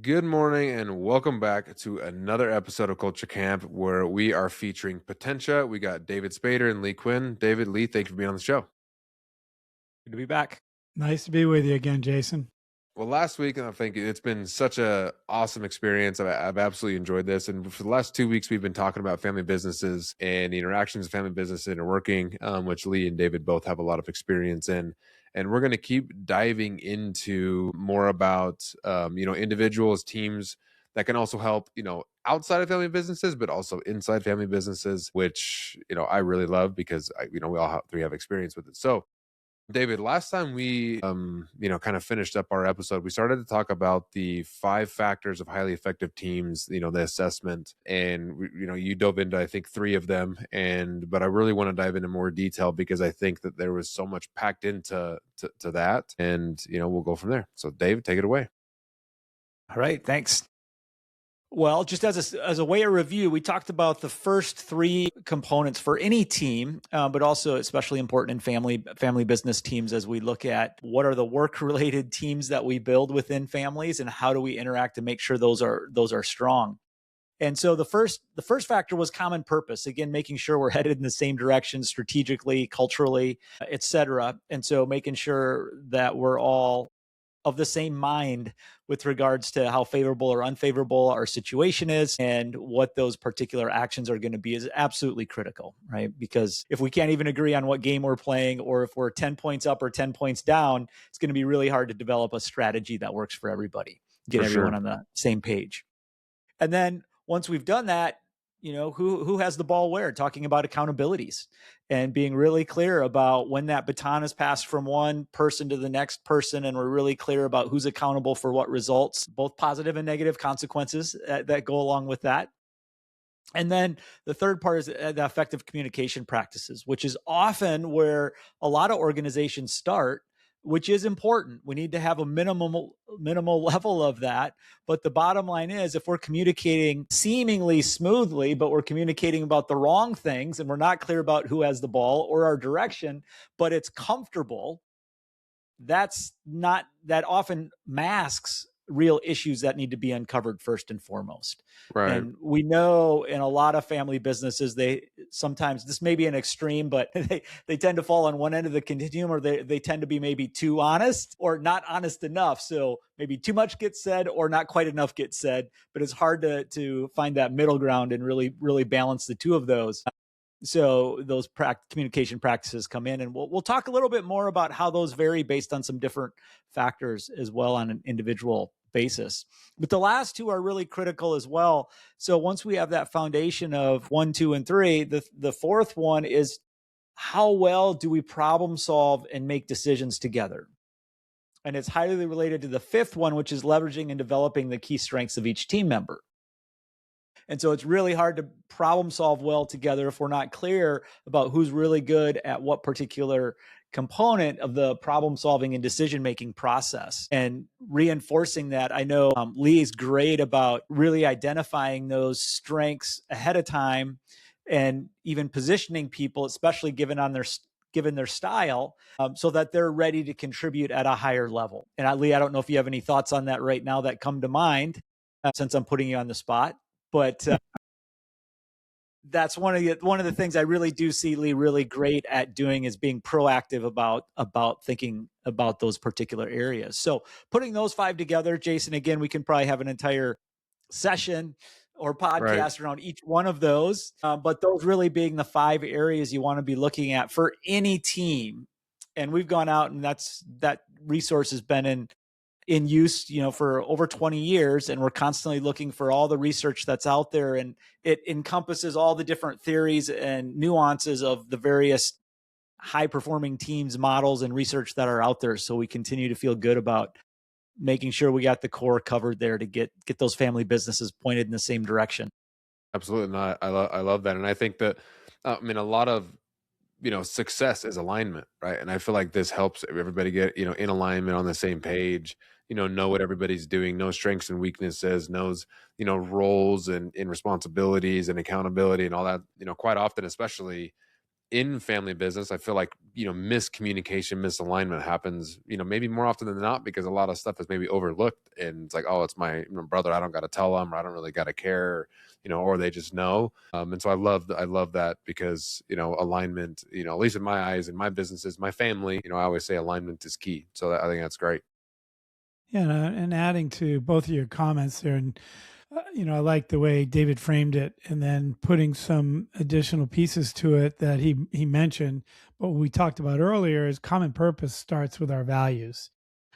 Good morning and welcome back to another episode of Culture Camp where we are featuring Potentia. We got David Spader and Leigh Quinn. David, Leigh, thank you for being on the show. Good to be back. Nice to be with you again, Jason. Well, last week, I think it's been such a awesome experience. I've absolutely enjoyed this. And for the last 2 weeks, we've been talking about family businesses and the interactions of family business and working, which Leigh and David both have a lot of experience in. And we're going to keep diving into more about, individuals, teams that can also help, outside of family businesses, but also inside family businesses, which, I really love because, we all three have experience with it. So, David, last time we, kind of finished up our episode, we started to talk about the 5 factors of highly effective teams, the assessment, and, you dove into, I think, 3 of them. But I really want to dive into more detail because I think that there was so much packed into to that, and, we'll go from there. So David, take it away. All right, thanks. Well, just as a way of review, we talked about the first 3 components for any team, but also especially important in family business teams as we look at what are the work-related teams that we build within families and how do we interact to make sure those are strong. And so the first factor was common purpose. Again, making sure we're headed in the same direction strategically, culturally, et cetera. And so making sure that we're all of the same mind with regards to how favorable or unfavorable our situation is and what those particular actions are going to be is absolutely critical, right? Because if we can't even agree on what game we're playing, or if we're 10 points up or 10 points down, it's going to be really hard to develop a strategy that works for everybody, get everyone on the same page. And then once we've done that, who has the ball where, talking about accountabilities and being really clear about when that baton is passed from one person to the next person. And we're really clear about who's accountable for what results, both positive and negative consequences that go along with that. And then the third part is the effective communication practices, which is often where a lot of organizations start, which is important. We need to have a minimal level of that. But the bottom line is, if we're communicating seemingly smoothly, but we're communicating about the wrong things and we're not clear about who has the ball or our direction, but it's comfortable, that often masks real issues that need to be uncovered first and foremost. Right. And we know in a lot of family businesses, they sometimes, this may be an extreme, but they tend to fall on one end of the continuum, or they tend to be maybe too honest or not honest enough. So maybe too much gets said or not quite enough gets said, but it's hard to find that middle ground and really balance the two of those. So those communication practices come in, and we'll talk a little bit more about how those vary based on some different factors as well on an individual basis. But the last 2 are really critical as well. So once we have that foundation of 1, 2, and 3, the fourth one is, how well do we problem solve and make decisions together? And it's highly related to the 5th one, which is leveraging and developing the key strengths of each team member. And so it's really hard to problem solve well together if we're not clear about who's really good at what particular component of the problem solving and decision making process, and reinforcing that. I know Leigh is great about really identifying those strengths ahead of time and even positioning people, especially given their style, so that they're ready to contribute at a higher level. And Leigh, I don't know if you have any thoughts on that right now that come to mind, since I'm putting you on the spot. But that's one of the things I really do see Leigh really great at doing, is being proactive about thinking about those particular areas. So putting those 5 together, Jason, again, we can probably have an entire session or podcast around each one of those. But those really being the 5 areas you want to be looking at for any team. And we've gone out, and that resource has been in use, for over 20 years. And we're constantly looking for all the research that's out there. And it encompasses all the different theories and nuances of the various high performing teams, models, and research that are out there. So we continue to feel good about making sure we got the core covered there to get those family businesses pointed in the same direction. Absolutely. No, I love that. And I think that, a lot of, success is alignment, right? And I feel like this helps everybody get, in alignment, on the same page, know what everybody's doing, know strengths and weaknesses, knows, roles and responsibilities and accountability and all that. Quite often, especially in family business, I feel like, miscommunication, misalignment happens, maybe more often than not, because a lot of stuff is maybe overlooked, and it's like, oh, it's my brother, I don't got to tell them, or I don't really got to care, or they just know. And so I love that, because, alignment, at least in my eyes, in my businesses, my family, I always say alignment is key. So I think that's great. Yeah, and adding to both of your comments there, and I like the way David framed it, and then putting some additional pieces to it that he mentioned. But what we talked about earlier is common purpose starts with our values,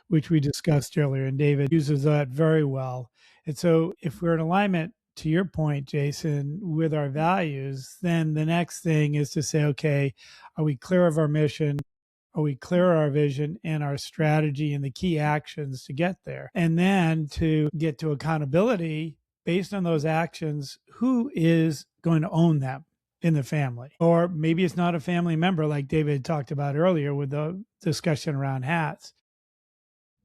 which we discussed earlier, and David uses that very well. And so, if we're in alignment, to your point, Jason, with our values, then the next thing is to say, okay, are we clear of our mission? Are we clear of our vision and our strategy and the key actions to get there? And then to get to accountability based on those actions, who is going to own them in the family? Or maybe it's not a family member, like David talked about earlier with the discussion around hats.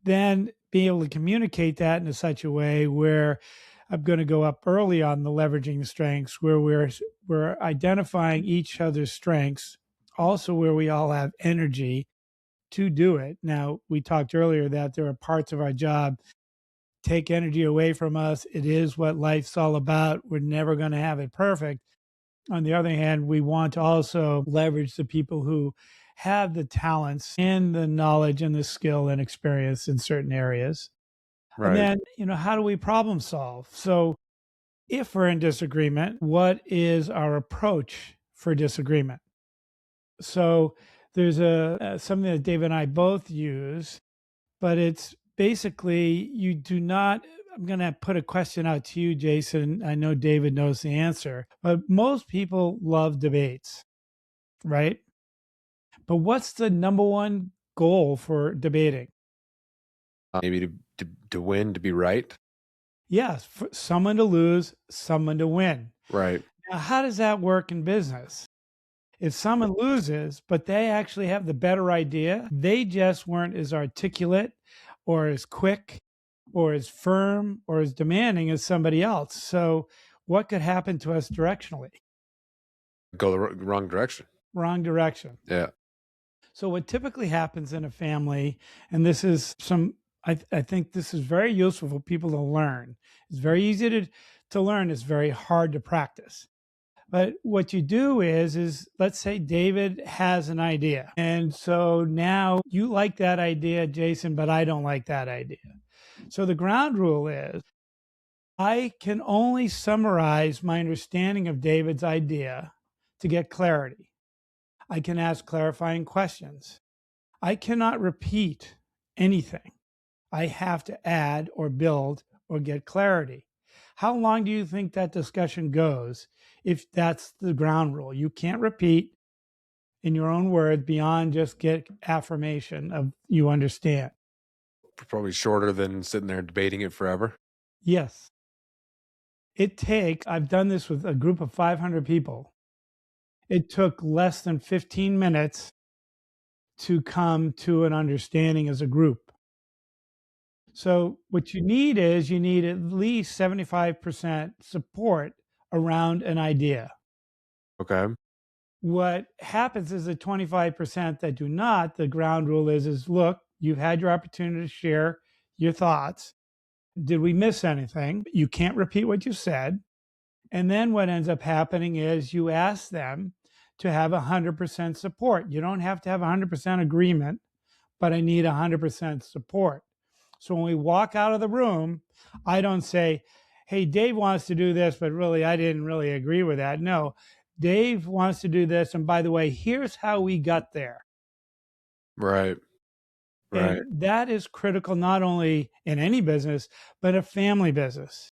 Then being able to communicate that in such a way where I'm going to go up early on the leveraging the strengths, where we're identifying each other's strengths, also where we all have energy to do it. Now, we talked earlier that there are parts of our job take energy away from us. It is what life's all about. We're never going to have it perfect. On the other hand, we want to also leverage the people who have the talents and the knowledge and the skill and experience in certain areas. And Right. then, how do we problem solve? So if we're in disagreement, what is our approach for disagreement? So there's something that Dave and I both use, but it's basically you do not. I'm going to put a question out to you, Jason. I know David knows the answer, but most people love debates, right? But what's the number one goal for debating? Maybe to win, to be right. Yes, for someone to lose, someone to win. Right. Now, how does that work in business? If someone loses, but they actually have the better idea, they just weren't as articulate or as quick or as firm or as demanding as somebody else. So, what could happen to us directionally? Go the wrong direction. Wrong direction. Yeah. So, what typically happens in a family, and this is I think this is very useful for people to learn. It's very easy to learn, it's very hard to practice. But what you do is let's say David has an idea. And so now you like that idea, Jason, but I don't like that idea. So the ground rule is I can only summarize my understanding of David's idea to get clarity. I can ask clarifying questions. I cannot repeat anything. I have to add or build or get clarity. How long do you think that discussion goes if that's the ground rule? You can't repeat in your own words beyond just get affirmation of you understand. Probably shorter than sitting there debating it forever. Yes. I've done this with a group of 500 people. It took less than 15 minutes to come to an understanding as a group. So what you need at least 75% support around an idea. Okay. What happens is the 25% that do not, the ground rule is look, you've had your opportunity to share your thoughts. Did we miss anything? You can't repeat what you said. And then what ends up happening is you ask them to have 100% support. You don't have to have 100% agreement, but I need 100% support. So when we walk out of the room, I don't say, hey, Dave wants to do this, but really, I didn't really agree with that. No, Dave wants to do this. And by the way, here's how we got there. Right. Right. And that is critical, not only in any business, but a family business.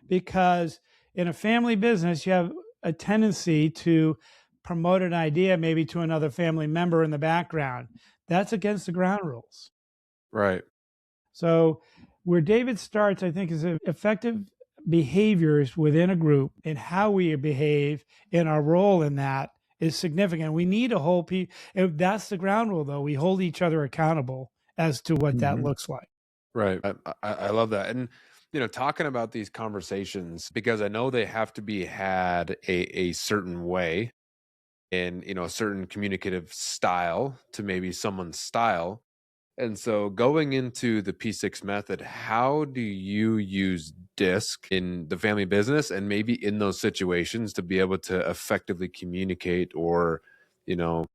Because in a family business, you have a tendency to promote an idea maybe to another family member in the background. That's against the ground rules. Right. So where David starts, I think, is effective behaviors within a group and how we behave in our role in that is significant. We need a whole that's the ground rule, though. We hold each other accountable as to what that looks like. Right. I love that. And, talking about these conversations, because I know they have to be had a certain way. and, a certain communicative style to maybe someone's style. And so going into the P6 method, how do you use DISC in the family business and maybe in those situations to be able to effectively communicate or, you know,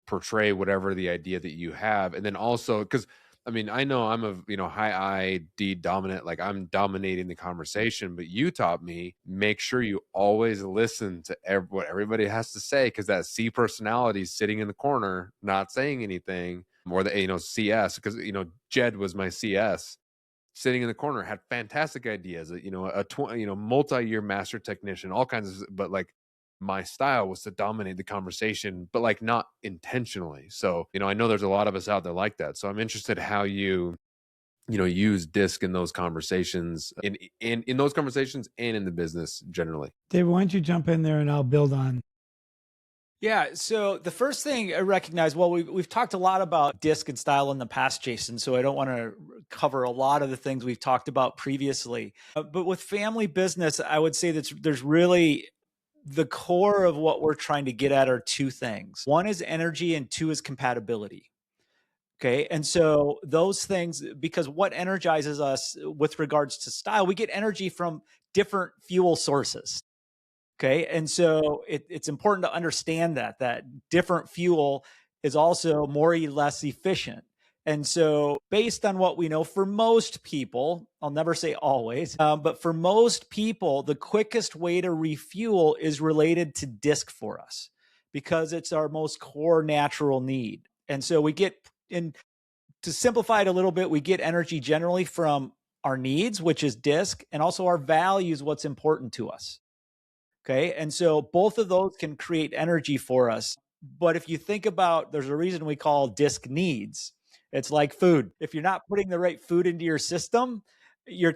portray whatever the idea that you have? And then also, because I mean, I know I'm a, high I, D dominant, like I'm dominating the conversation, but you taught me make sure you always listen to what everybody has to say, because that C personality is sitting in the corner, not saying anything, or the, CS, because, Jed was my CS sitting in the corner, had fantastic ideas, multi-year master technician, all kinds of, but like my style was to dominate the conversation, but like not intentionally. So, I know there's a lot of us out there like that. So I'm interested how you, use DISC in those conversations, in those conversations and in the business generally. Dave, why don't you jump in there and I'll build on. Yeah. So the first thing I recognize, well, we've talked a lot about DISC and style in the past, Jason. So I don't want to cover a lot of the things we've talked about previously. But with family business, I would say that there's really the core of what we're trying to get at are two things. One is energy and two is compatibility. Okay. And so those things, because what energizes us with regards to style, we get energy from different fuel sources. Okay. And so it's important to understand that different fuel is also more or less efficient. And so based on what we know, for most people, I'll never say always, but for most people, the quickest way to refuel is related to DISC for us because it's our most core natural need. And so we get in, to simplify it a little bit, we get energy generally from our needs, which is DISC, and also our values, what's important to us. Okay. And so both of those can create energy for us. But if you think about, there's a reason we call DISC needs. It's like food. If you're not putting the right food into your system, you're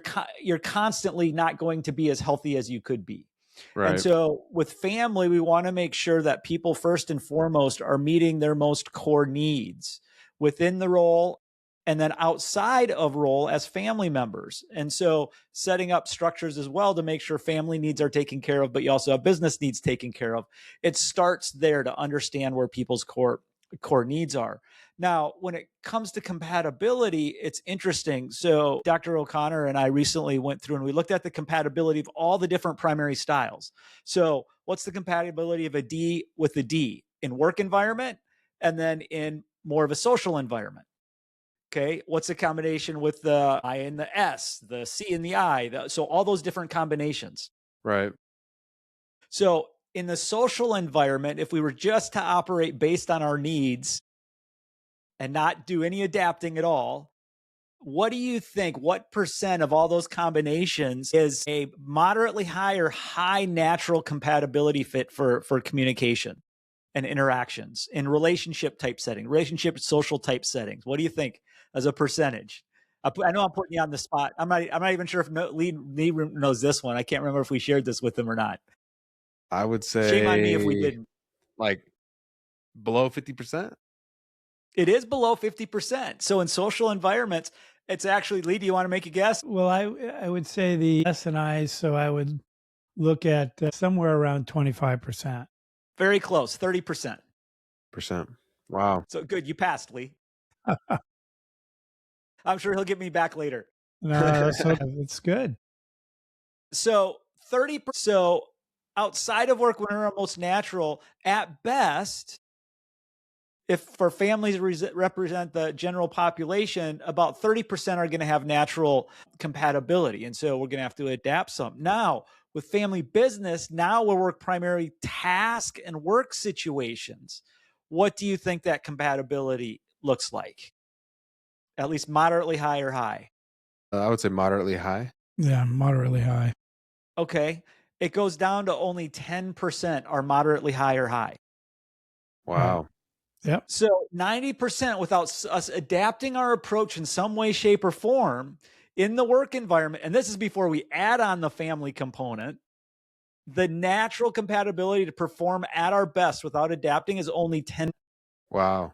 constantly not going to be as healthy as you could be. Right. And so with family, we want to make sure that people first and foremost are meeting their most core needs within the role and then outside of role as family members. And so setting up structures as well to make sure family needs are taken care of, but you also have business needs taken care of. It starts there to understand where people's core needs are. Now, when it comes to compatibility, it's interesting. So Dr. O'Connor and I recently went through and we looked at the compatibility of all the different primary styles. So what's the compatibility of a D with a D in work environment and then in more of a social environment? Okay, what's the combination with the I and the S, the C and the I? So all those different combinations. Right. So in the social environment, if we were just to operate based on our needs and not do any adapting at all, what do you think? What percent of all those combinations is a moderately high or high natural compatibility fit for communication and interactions in relationship type setting, relationship social type settings? What do you think as a percentage? I know I'm putting you on the spot. I'm not even sure if Leigh knows this one. I can't remember if we shared this with him or not. I would say Shame on me if we didn't. Like below 50%. It is below 50%. So in social environments, it's actually, Leigh, do you want to make a guess? Well, I would say the S and I's, so I would look at somewhere around 25%. Very close, 30%. Wow. So good, you passed, Leigh. I'm sure he'll get me back later. No, it's good. So 30%. So outside of work, when we're most natural, at best, if for families represent the general population, about 30% are going to have natural compatibility. And so we're going to have to adapt some. Now, with family business, now we'll work primary task and work situations. What do you think that compatibility looks like? At least moderately high or high? I would say moderately high. Yeah, moderately high. Okay. It goes down to only 10% are moderately high or high. Wow. Yep. So 90% without us adapting our approach in some way, shape, or form in the work environment, and this is before we add on the family component, the natural compatibility to perform at our best without adapting is only 10%. Wow.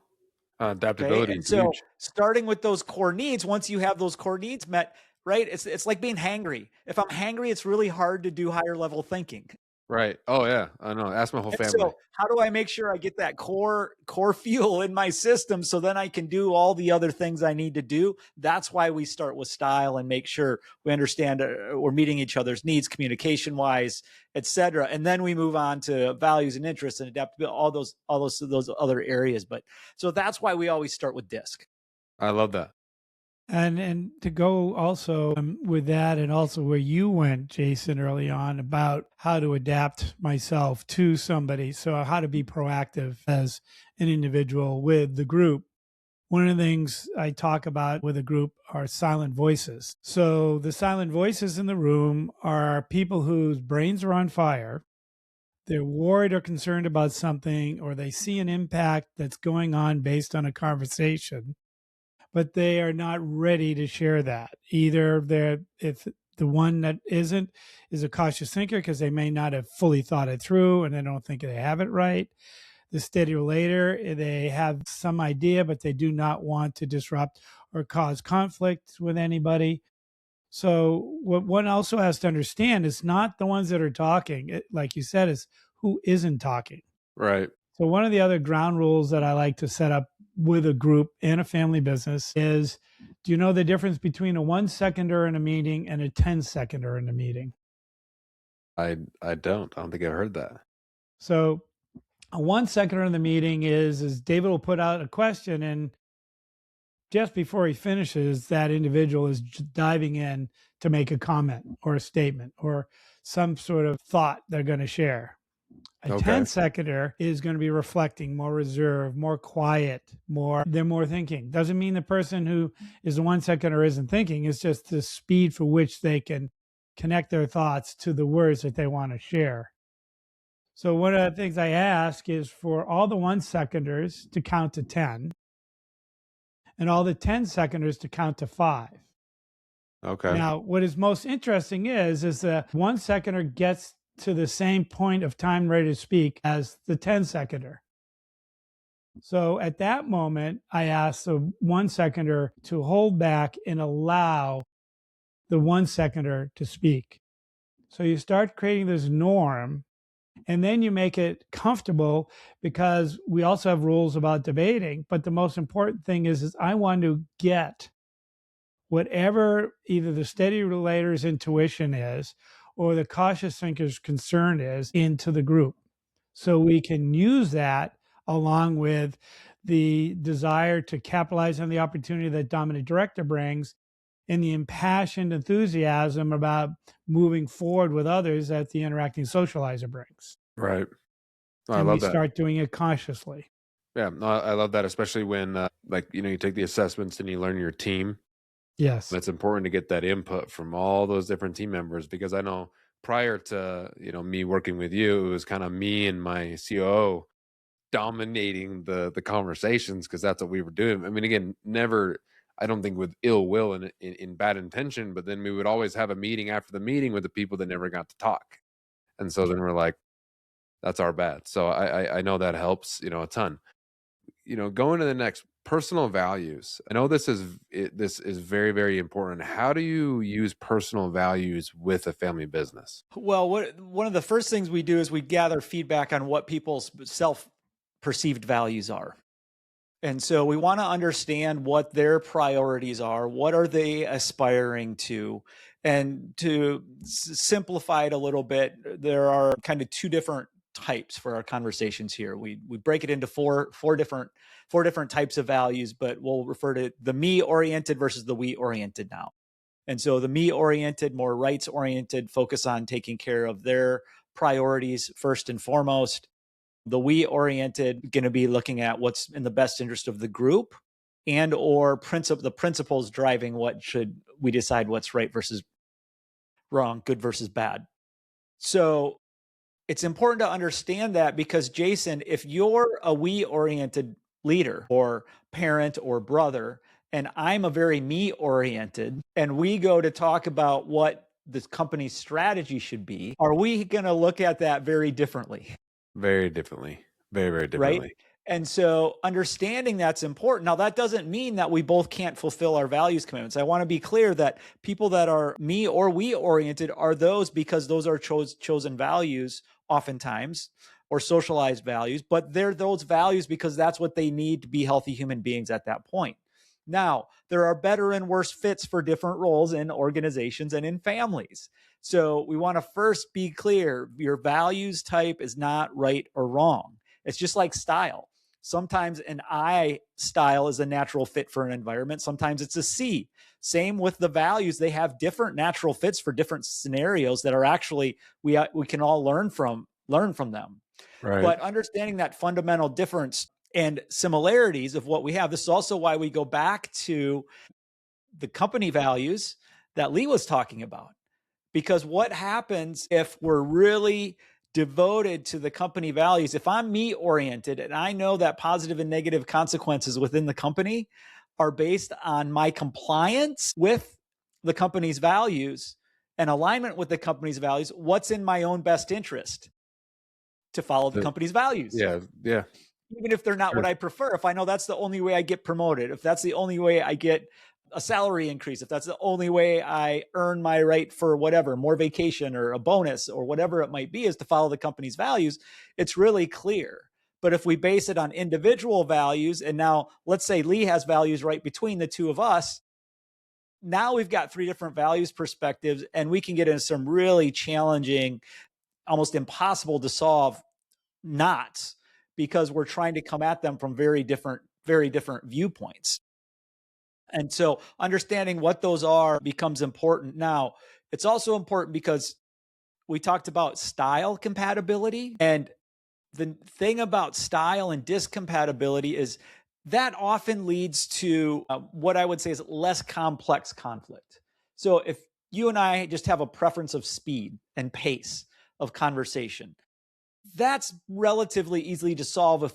Adaptability. Okay? And so starting with those core needs, once you have those core needs met, right? It's like being hangry. If I'm hangry, it's really hard to do higher level thinking. Right. Oh yeah. I know. Ask my whole And family. so how do I make sure I get that core fuel in my system so then I can do all the other things I need to do? That's why we start with style and make sure we understand we're meeting each other's needs communication wise, et cetera. And then we move on to values and interests and adaptability, all those other areas. But so that's why we always start with DISC. I love that. And to go also with that, and also where you went, Jason, early on about how to adapt myself to somebody. So how to be proactive as an individual with the group. One of the things I talk about with a group are silent voices. So the silent voices in the room are people whose brains are on fire. They're worried or concerned about something, or they see an impact that's going on based on a conversation, but they are not ready to share that. Either if the one that isn't is a cautious thinker because they may not have fully thought it through and they don't think they have it right. The steady relator, they have some idea, but they do not want to disrupt or cause conflict with anybody. So what one also has to understand is not the ones that are talking. Like you said, is who isn't talking. Right. So one of the other ground rules that I like to set up with a group in a family business is, do you know the difference between a 1 seconder in a meeting and a 10 seconder in a meeting? I don't. I don't think I've heard that. So a 1 seconder in the meeting is David will put out a question, and just before he finishes, that individual is diving in to make a comment or a statement or some sort of thought they're going to share. A Okay. 10 seconder is going to be reflecting, more reserved, more quiet, they're more thinking. Doesn't mean the person who is a 1 seconder isn't thinking. It's just the speed for which they can connect their thoughts to the words that they want to share. So one of the things I ask is for all the 1 seconders to count to 10 and all the 10 seconders to count to 5. Okay. Now, what is most interesting is the 1 seconder gets to the same point of time ready to speak as the 10 seconder. So at that moment, I ask the 1 seconder to hold back and allow the 1 seconder to speak. So you start creating this norm, and then you make it comfortable, because we also have rules about debating. But the most important thing is I want to get whatever either the steady relator's intuition is or the cautious thinker's concern is into the group. So we can use that along with the desire to capitalize on the opportunity that dominant director brings and the impassioned enthusiasm about moving forward with others that the interacting socializer brings. Right. Oh, I And we love that. start doing it consciously. Yeah. No, I love that, especially when you take the assessments and you learn your team. Yes. It's important to get that input from all those different team members, because I know prior to, me working with you, it was kind of me and my COO dominating the conversations, because that's what we were doing. I mean, again, never, I don't think with ill will and in bad intention, but then we would always have a meeting after the meeting with the people that never got to talk. And so then we're like, that's our bad. So I know that helps, a ton. Going to the next, personal values. I know this is very, very important. How do you use personal values with a family business? Well, one of the first things we do is we gather feedback on what people's self-perceived values are. And so we want to understand what their priorities are, what are they aspiring to? And to simplify it a little bit, there are kind of two different types for our conversations here. We break it into four different types of values, but we'll refer to the me-oriented versus the we-oriented now. And so the me-oriented, more rights-oriented, focus on taking care of their priorities first and foremost. The we-oriented going to be looking at what's in the best interest of the group, and or the principles driving what should we decide what's right versus wrong, good versus bad. So it's important to understand that, because Jason, if you're a we-oriented leader or parent or brother, and I'm a very me-oriented, and we go to talk about what this company's strategy should be, are we going to look at that very differently? Very differently. Very, very differently. Right? And so understanding that's important. Now, that doesn't mean that we both can't fulfill our values commitments. I want to be clear that people that are me or we oriented are those because those are chosen values oftentimes, or socialized values, but they're those values because that's what they need to be healthy human beings at that point. Now, there are better and worse fits for different roles in organizations and in families. So we want to first be clear, your values type is not right or wrong. It's just like style. Sometimes an I style is a natural fit for an environment. Sometimes it's a C. Same with the values. They have different natural fits for different scenarios that are actually, we can all learn from them. Right. But understanding that fundamental difference and similarities of what we have, this is also why we go back to the company values that Leigh was talking about. Because what happens if we're really devoted to the company values? If I'm me oriented and I know that positive and negative consequences within the company are based on my compliance with the company's values and alignment with the company's values, what's in my own best interest? To follow the company's values. Yeah. Even if they're not what I prefer, if I know that's the only way I get promoted, if that's the only way I get a salary increase, if that's the only way I earn my right for whatever, more vacation or a bonus or whatever it might be, is to follow the company's values, it's really clear. But if we base it on individual values, and now let's say Leigh has values right between the two of us, now we've got three different values perspectives, and we can get into some really challenging, almost impossible to solve knots, because we're trying to come at them from very different viewpoints. And so understanding what those are becomes important. Now, it's also important because we talked about style compatibility. And the thing about style and discompatibility is that often leads to what I would say is less complex conflict. So if you and I just have a preference of speed and pace of conversation, that's relatively easily to solve if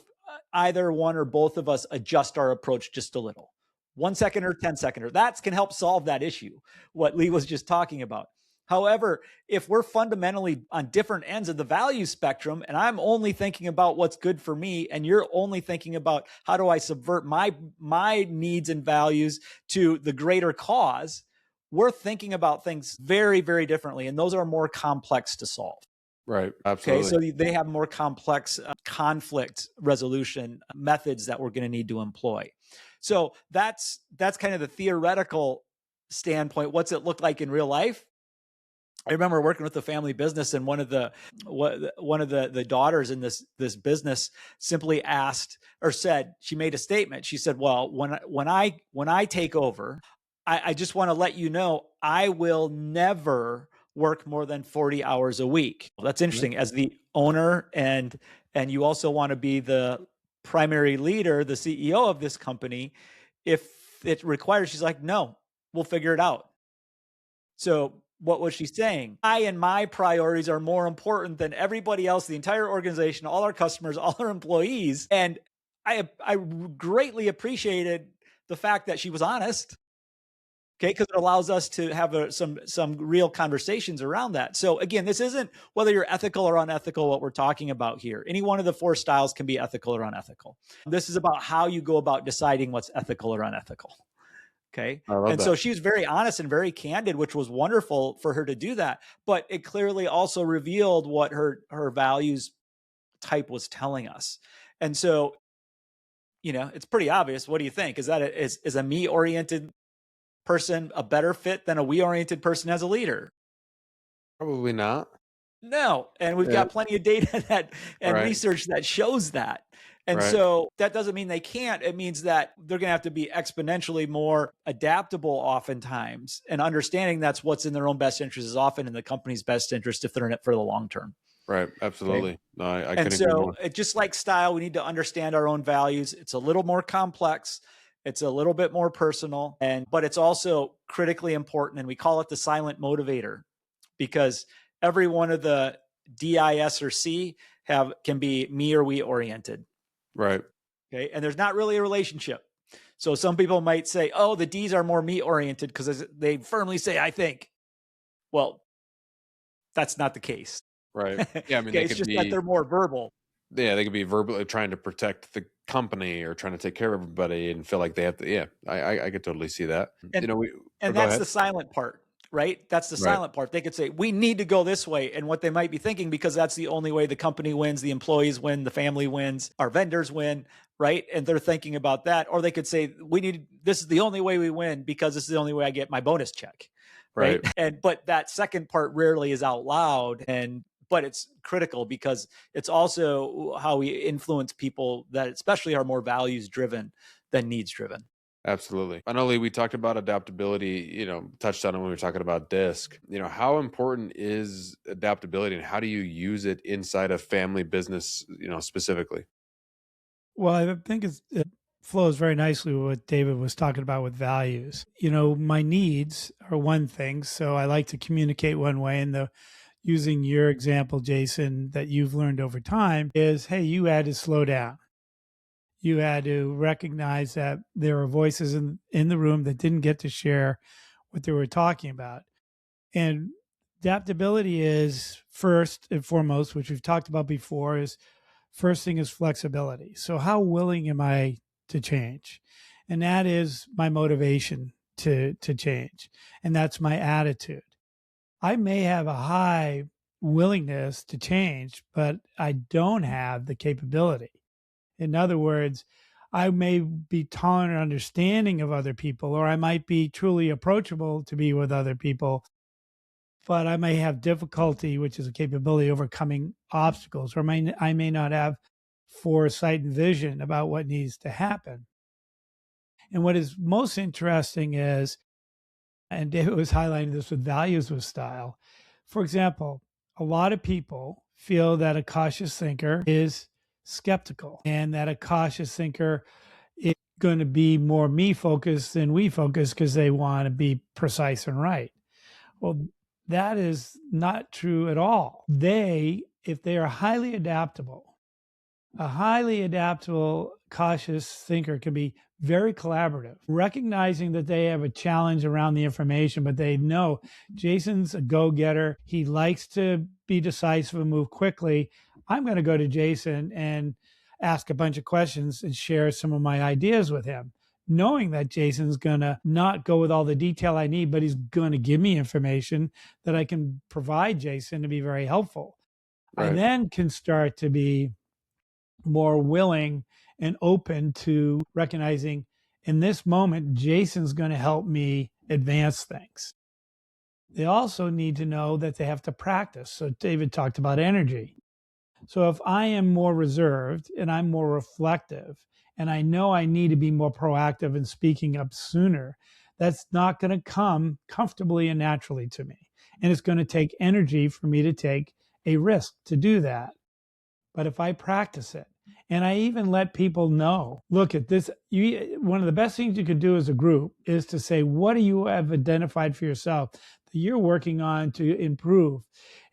either one or both of us adjust our approach just a little. 1 second or 10 second, or that can help solve that issue, what Leigh was just talking about. However, if we're fundamentally on different ends of the value spectrum, and I'm only thinking about what's good for me, and you're only thinking about how do I subvert my needs and values to the greater cause, we're thinking about things very, very differently. And those are more complex to solve. Right. Absolutely. Okay, so they have more complex conflict resolution methods that we're going to need to employ. So that's kind of the theoretical standpoint. What's it look like in real life? I remember working with a family business, and one of the daughters in this business simply asked or said, she made a statement. She said, "Well, when I take over, I just want to let you know I will never work more than 40 hours a week." Well, that's interesting. As the owner and you also want to be the primary leader, the CEO of this company, if it requires, she's like, "No, we'll figure it out." So what was she saying? I and my priorities are more important than everybody else, the entire organization, all our customers, all our employees. And I greatly appreciated the fact that she was honest. Okay, because it allows us to have some real conversations around that. So again, this isn't whether you're ethical or unethical, what we're talking about here. Any one of the four styles can be ethical or unethical. This is about how you go about deciding what's ethical or unethical. Okay. And so she was very honest and very candid, which was wonderful for her to do that. But it clearly also revealed what her values type was telling us. And so, it's pretty obvious. What do you think? Is that is a me-oriented person a better fit than a we-oriented person as a leader? Probably not. No. And we've got plenty of data and research that shows that. And so that doesn't mean they can't. It means that they're going to have to be exponentially more adaptable oftentimes, and understanding that's what's in their own best interest is often in the company's best interest if they're in it for the long term. Right. Absolutely. Okay. No, I couldn't agree more. And so just like style, we need to understand our own values. It's a little more complex. It's a little bit more personal, but it's also critically important. And we call it the silent motivator, because every one of the D, I, S, or C can be me or we oriented. Right. Okay. And there's not really a relationship. So some people might say, oh, the D's are more me oriented because they firmly say, I think. Well, that's not the case. Right. Yeah. I mean, it's just that they're more verbal. Yeah. They could be verbally trying to protect the company or trying to take care of everybody and feel like they have to. Yeah. I could totally see that. And, that's the silent part. right? That's the Right. silent part. They could say, we need to go this way. And what they might be thinking, because that's the only way the company wins, the employees win, the family wins, our vendors win, right? And they're thinking about that. Or they could say, this is the only way we win because this is the only way I get my bonus check, right? But that second part rarely is out loud. But it's critical because it's also how we influence people that especially are more values driven than needs driven. Absolutely. I know, Lee, we talked about adaptability, touched on it when we were talking about DISC. How important is adaptability and how do you use it inside of family business, specifically? Well, I think it flows very nicely with what David was talking about with values. My needs are one thing, so I like to communicate one way, and using your example, Jason, that you've learned over time is, hey, you had to slow down. You had to recognize that there were voices in the room that didn't get to share what they were talking about. And adaptability is first and foremost, which we've talked about before, is first thing is flexibility. So how willing am I to change? And that is my motivation to change. And that's my attitude. I may have a high willingness to change, but I don't have the capability. In other words, I may be tolerant and understanding of other people, or I might be truly approachable to be with other people, but I may have difficulty, which is a capability, overcoming obstacles, or I may not have foresight and vision about what needs to happen. And what is most interesting is, and David was highlighting this with values with style. For example, a lot of people feel that a cautious thinker is skeptical and that a cautious thinker is going to be more me focused than we focused because they want to be precise and right. Well, that is not true at all. If they are highly adaptable, a highly adaptable, cautious thinker can be very collaborative, recognizing that they have a challenge around the information, but they know Jason's a go-getter. He likes to be decisive and move quickly. I'm going to go to Jason and ask a bunch of questions and share some of my ideas with him, knowing that Jason's going to not go with all the detail I need, but he's going to give me information that I can provide Jason to be very helpful. Right. I then can start to be more willing and open to recognizing in this moment, Jason's going to help me advance things. They also need to know that they have to practice. So David talked about energy. So if I am more reserved and I'm more reflective, and I know I need to be more proactive in speaking up sooner, that's not going to come comfortably and naturally to me. And it's going to take energy for me to take a risk to do that. But if I practice it, and I even let people know, look at this, one of the best things you could do as a group is to say, what do you have identified for yourself that you're working on to improve?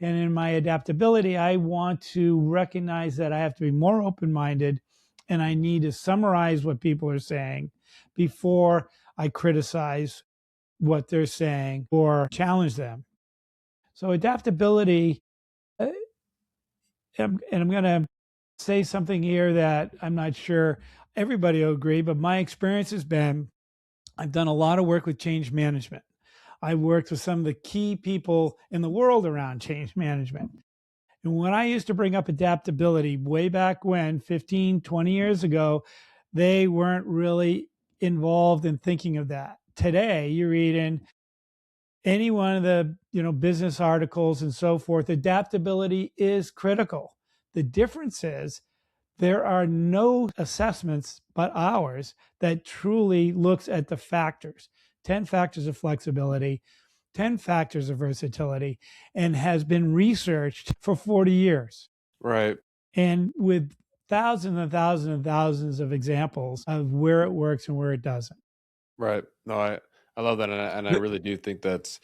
And in my adaptability, I want to recognize that I have to be more open-minded and I need to summarize what people are saying before I criticize what they're saying or challenge them. So adaptability, and I'm going to say something here that I'm not sure everybody will agree, but my experience has been I've done a lot of work with change management. I worked with some of the key people in the world around change management. And when I used to bring up adaptability way back when, 15, 20 years ago, they weren't really involved in thinking of that. Today, you read in any one of the business articles and so forth, adaptability is critical. The difference is there are no assessments but ours that truly looks at the factors, 10 factors of flexibility, 10 factors of versatility, and has been researched for 40 years. Right. And with thousands and thousands and thousands of examples of where it works and where it doesn't. Right. No, I love that. And I really do think it's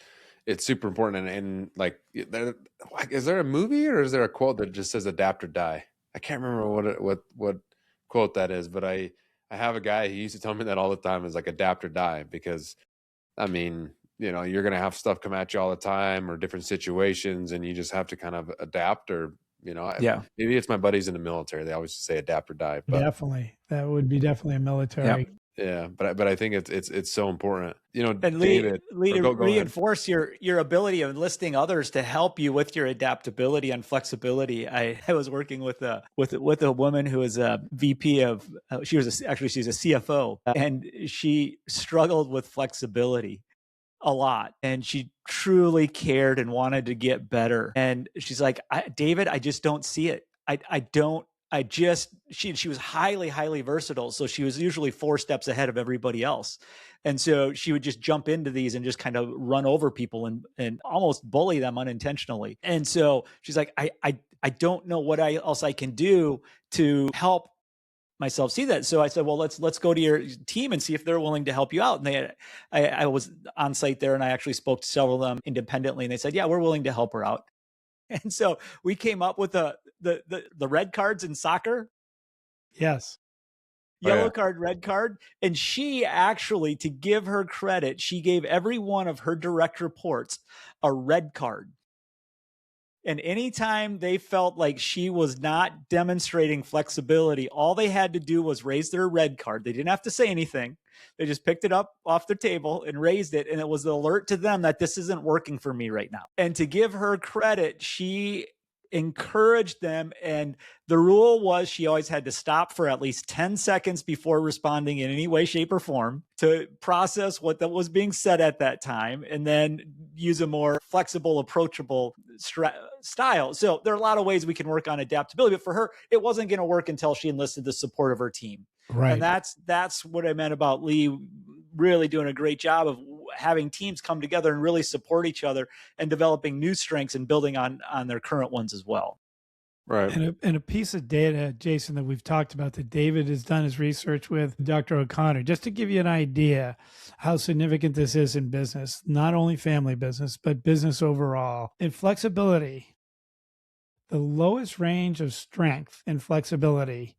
super important. And like, is there a movie or is there a quote that just says adapt or die? I can't remember what quote that is, but I have a guy, he used to tell me that all the time, is like adapt or die, because I mean, you're going to have stuff come at you all the time or different situations, and you just have to kind of adapt or, maybe it's my buddies in the military. They always say adapt or die. But definitely. That would be definitely a military Yeah, but I think it's so important. And David, Leigh, or to go ahead. reinforce your ability of enlisting others to help you with your adaptability and flexibility, I was working with a woman who was a VP of she's a CFO, and she struggled with flexibility a lot, and she truly cared and wanted to get better. And she's like, David, I just don't see it. I don't. She was highly versatile, so she was usually 4 steps ahead of everybody else, and so she would just jump into these and just kind of run over people and almost bully them unintentionally. And so she's like, I don't know what else I can do to help myself see that. So I said, well, let's go to your team and see if they're willing to help you out. And I was on site there, and I actually spoke to several of them independently, and they said, yeah, we're willing to help her out. And so we came up with the red cards in soccer. Yes. Yellow card, red card. And she actually, to give her credit, she gave every one of her direct reports a red card. And anytime they felt like she was not demonstrating flexibility, all they had to do was raise their red card. They didn't have to say anything. They just picked it up off the table and raised it. And it was the alert to them that this isn't working for me right now. And to give her credit, she encouraged them. And the rule was she always had to stop for at least 10 seconds before responding in any way, shape, or form to process what that was being said at that time, and then use a more flexible, approachable style. So there are a lot of ways we can work on adaptability, but for her, it wasn't going to work until she enlisted the support of her team. Right. And that's what I meant about Leigh really doing a great job of having teams come together and really support each other and developing new strengths and building on their current ones as well. Right. And a piece of data, Jason, that we've talked about that David has done his research with Dr. O'Connor, just to give you an idea how significant this is in business, not only family business, but business overall. In flexibility, the lowest range of strength and flexibility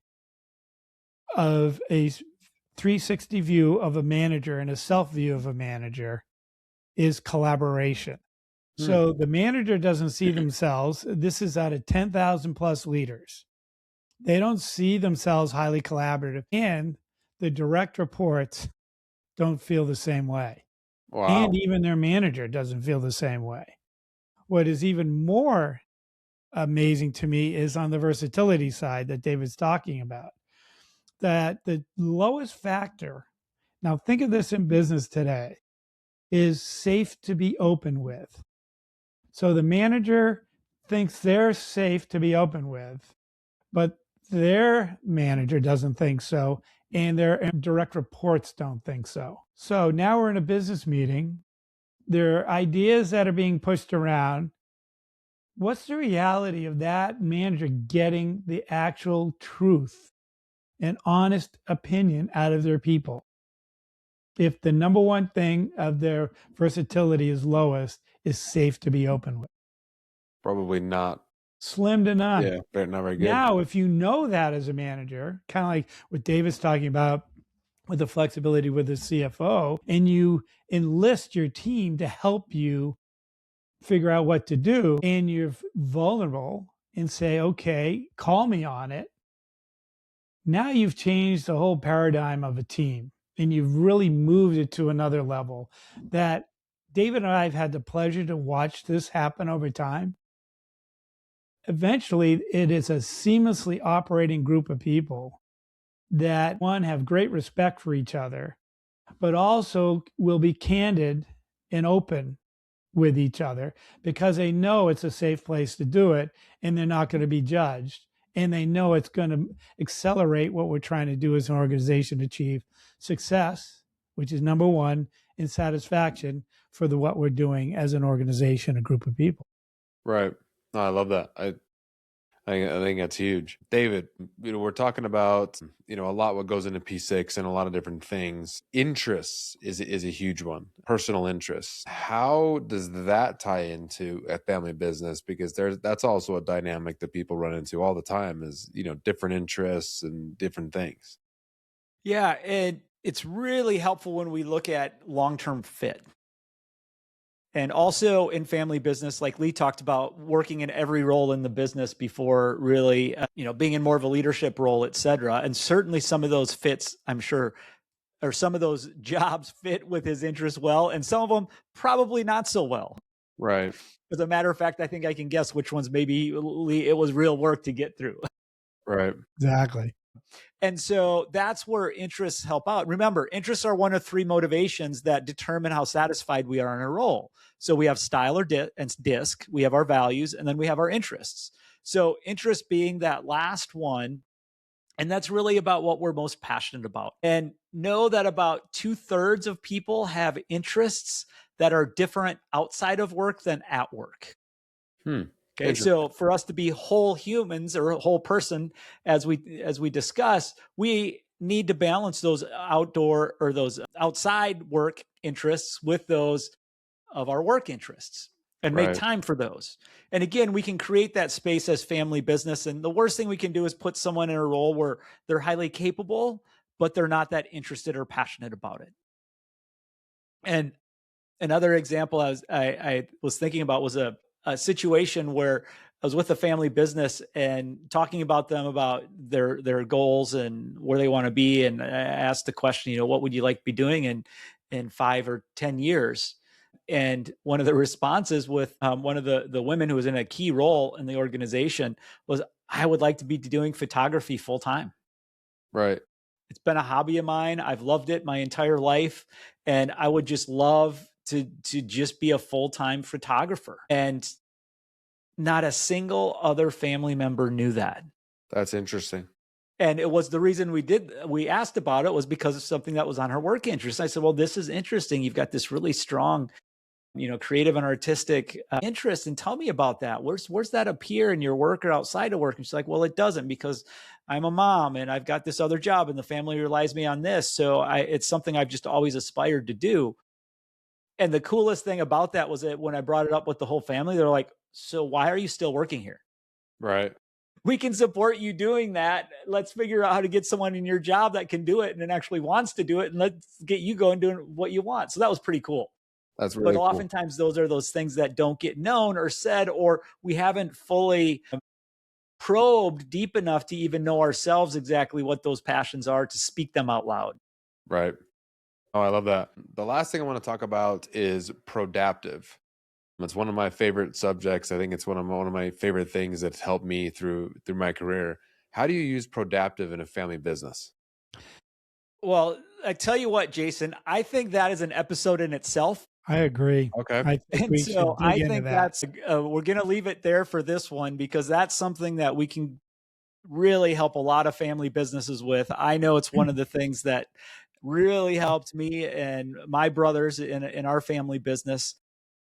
of a 360 view of a manager and a self view of a manager is collaboration. So the manager doesn't see themselves. This is out of 10,000 plus leaders. They don't see themselves highly collaborative, and the direct reports don't feel the same way. Wow. And even their manager doesn't feel the same way. What is even more amazing to me is on the versatility side that David's talking about, that the lowest factor, now think of this in business today, is safe to be open with. So the manager thinks they're safe to be open with, but their manager doesn't think so, and their direct reports don't think so. So now we're in a business meeting. There are ideas that are being pushed around. What's the reality of that manager getting the actual truth and honest opinion out of their people? If the number one thing of their versatility is lowest is safe to be open with. Probably not. Slim to none. Yeah, not very good. Now, if you know that as a manager, kind of like what David's talking about with the flexibility with the CFO, and you enlist your team to help you figure out what to do, and you're vulnerable and say, okay, call me on it. Now you've changed the whole paradigm of a team, and you've really moved it to another level that David and I have had the pleasure to watch this happen over time. Eventually, it is a seamlessly operating group of people that, one, have great respect for each other, but also will be candid and open with each other because they know it's a safe place to do it and they're not going to be judged. And they know it's going to accelerate what we're trying to do as an organization, achieve success, which is number one, and satisfaction for what we're doing as an organization, a group of people. Right. No, I love that. I think that's huge. David, we're talking about, a lot what goes into P6 and a lot of different things. Interests is a huge one. Personal interests. How does that tie into a family business? Because that's also a dynamic that people run into all the time is, different interests and different things. Yeah, and it's really helpful when we look at long-term fit. And also in family business, like Leigh talked about, working in every role in the business before really, being in more of a leadership role, et cetera. And certainly some of those fits, I'm sure, or some of those jobs fit with his interests well, and some of them probably not so well. Right. As a matter of fact, I think I can guess which ones maybe it was real work to get through. Right. Exactly. And so that's where interests help out. Remember, interests are one of three motivations that determine how satisfied we are in a role. So we have style or and disc, we have our values, and then we have our interests. So interest being that last one, and that's really about what we're most passionate about. And know that about 2/3 of people have interests that are different outside of work than at work. Okay, so for us to be whole humans or a whole person, as we discuss, we need to balance those outdoor or those outside work interests with those of our work interests and make time for those. And again, we can create that space as family business. And the worst thing we can do is put someone in a role where they're highly capable, but they're not that interested or passionate about it. And another example I was thinking about was a situation where I was with a family business and talking about them about their goals and where they want to be. And I asked the question, what would you like to be doing in 5 or 10 years? And one of the responses with one of the women who was in a key role in the organization was, I would like to be doing photography full time. Right. It's been a hobby of mine. I've loved it my entire life. And I would just love to just be a full-time photographer. And not a single other family member knew that. That's interesting. And it was the reason we asked about it was because of something that was on her work interest. I said, well, this is interesting. You've got this really strong, creative and artistic interest. And tell me about that. Where's that appear in your work or outside of work? And she's like, well, it doesn't, because I'm a mom and I've got this other job and the family relies me on this. So it's something I've just always aspired to do. And the coolest thing about that was that when I brought it up with the whole family, they're like, so why are you still working here? Right. We can support you doing that. Let's figure out how to get someone in your job that can do it and actually wants to do it. And let's get you going doing what you want. So that was pretty cool. That's really But cool. oftentimes those are those things that don't get known or said, or we haven't fully probed deep enough to even know ourselves exactly what those passions are to speak them out loud. Right. Oh, I love that. The last thing I want to talk about is prodaptive. It's one of my favorite subjects. I think it's one of my favorite things that's helped me through my career. How do you use prodaptive in a family business? Well, I tell you what, Jason, I think that is an episode in itself. I agree. Okay. I think we should dig into that. That's we're going to leave it there for this one, because that's something that we can really help a lot of family businesses with. I know it's one of the things that really helped me and my brothers in our family business,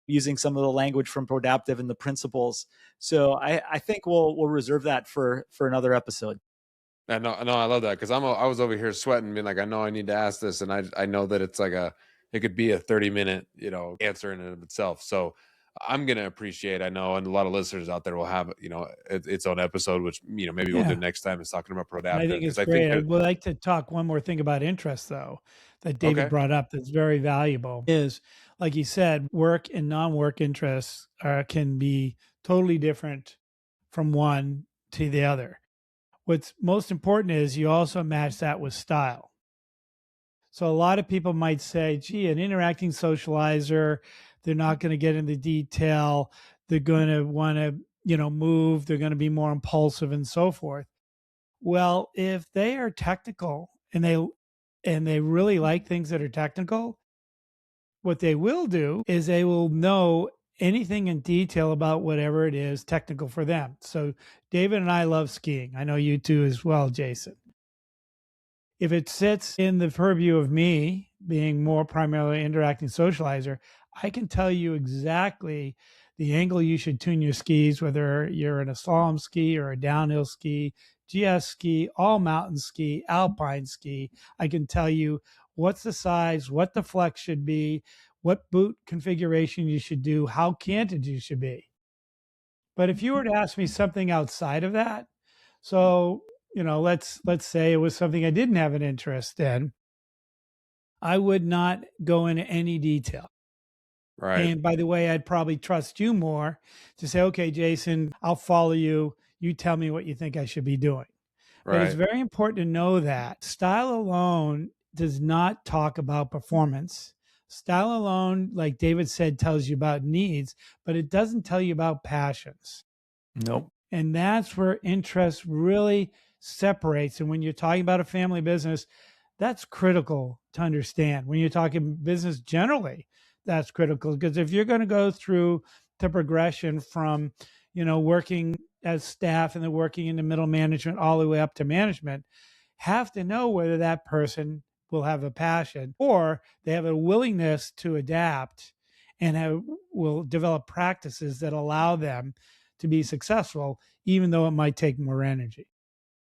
using some of the language from prodaptive and the principles. So I think we'll reserve that for another episode. I know, I love that, because I was over here sweating, being like, I know I need to ask this, and I know that it's like it could be a 30-minute answer in and of itself. So I'm gonna appreciate. I know, and a lot of listeners out there will have its own episode, which maybe we'll do next time, is talking about prodaptive. I think it's great. I would like to talk one more thing about interest, though, that David brought up that's very valuable. Is, like you said, work and non-work interests can be totally different from one to the other. What's most important is you also match that with style. So a lot of people might say, gee, an interacting socializer, they're not going to get into detail. They're going to want to, move. They're going to be more impulsive and so forth. Well, if they are technical and they really like things that are technical, what they will do is they will know anything in detail about whatever it is technical for them. So David and I love skiing. I know you too as well, Jason. If it sits in the purview of me being more primarily interacting socializer, I can tell you exactly the angle you should tune your skis, whether you're in a slalom ski or a downhill ski, GS ski, all mountain ski, alpine ski. I can tell you what's the size, what the flex should be, what boot configuration you should do, how canted you should be. But if you were to ask me something outside of that, so, let's say it was something I didn't have an interest in, I would not go into any detail. Right. And by the way, I'd probably trust you more to say, okay, Jason, I'll follow you. You tell me what you think I should be doing. Right. But it's very important to know that style alone does not talk about performance. Style alone, like David said, tells you about needs, but it doesn't tell you about passions. Nope. And that's where interest really separates. And when you're talking about a family business, that's critical to understand. When you're talking business generally, that's critical, because if you're going to go through the progression from, working as staff and then working into middle management all the way up to management, have to know whether that person will have a passion or they have a willingness to adapt and will develop practices that allow them to be successful, even though it might take more energy.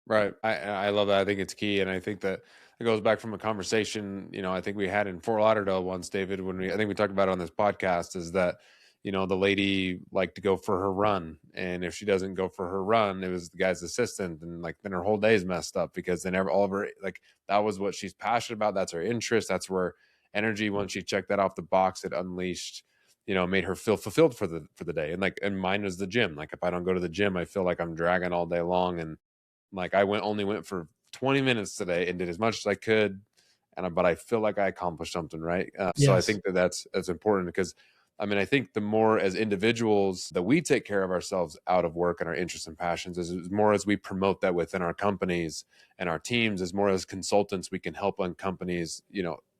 Right. I love that. I think it's key. And I think that it goes back from a conversation, I think we had in Fort Lauderdale once, David, I think we talked about it on this podcast, is that, the lady liked to go for her run. And if she doesn't go for her run, it was the guy's assistant. And like, then her whole day is messed up because then all of her, like, that was what she's passionate about. That's her interest. That's where energy, once she checked that off the box, it unleashed, made her feel fulfilled for the day. And mine is the gym. Like, if I don't go to the gym, I feel like I'm dragging all day long. And like, I only went for 20 minutes today and did as much as I could, but I feel like I accomplished something, right? So I think that's important, because I think the more as individuals that we take care of ourselves out of work and our interests and passions, is more as we promote that within our companies and our teams, as more as consultants we can help on companies,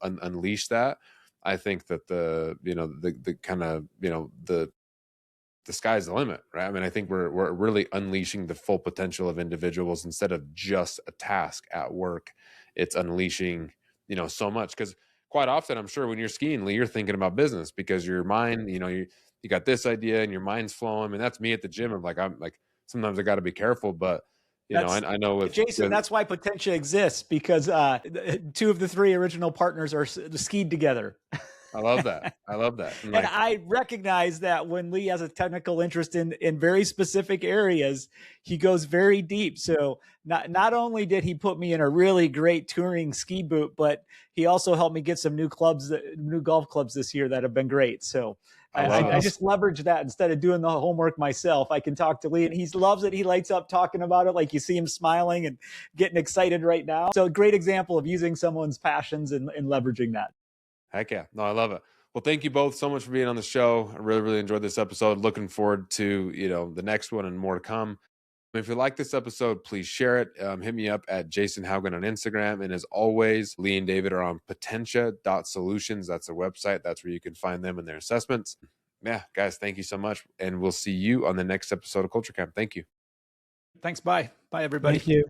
unleash that. I think that the kind of, the sky's the limit, right? I think we're really unleashing the full potential of individuals instead of just a task at work. It's unleashing, so much, because quite often, I'm sure when you're skiing, Leigh, you're thinking about business because your mind, you got this idea and your mind's flowing. That's me at the gym. I'm like, sometimes I got to be careful, but I know with Jason, that's why Potentia exists, because 2 of the 3 original partners are skied together. I love that. And I recognize that when Leigh has a technical interest in very specific areas, he goes very deep. So not only did he put me in a really great touring ski boot, but he also helped me get some new golf clubs this year that have been great. So I just leverage that instead of doing the homework myself. I can talk to Leigh, and he loves it. He lights up talking about it. Like, you see him smiling and getting excited right now. So a great example of using someone's passions and leveraging that. Heck yeah. No, I love it. Well, thank you both so much for being on the show. I really, really enjoyed this episode. Looking forward to, the next one and more to come. If you like this episode, please share it. Hit me up at Jason Haugen on Instagram. And as always, Leigh and David are on Potentia.solutions. That's their website. That's where you can find them and their assessments. Yeah, guys, thank you so much. And we'll see you on the next episode of Culture Camp. Thank you. Thanks. Bye. Bye, everybody. Thank you.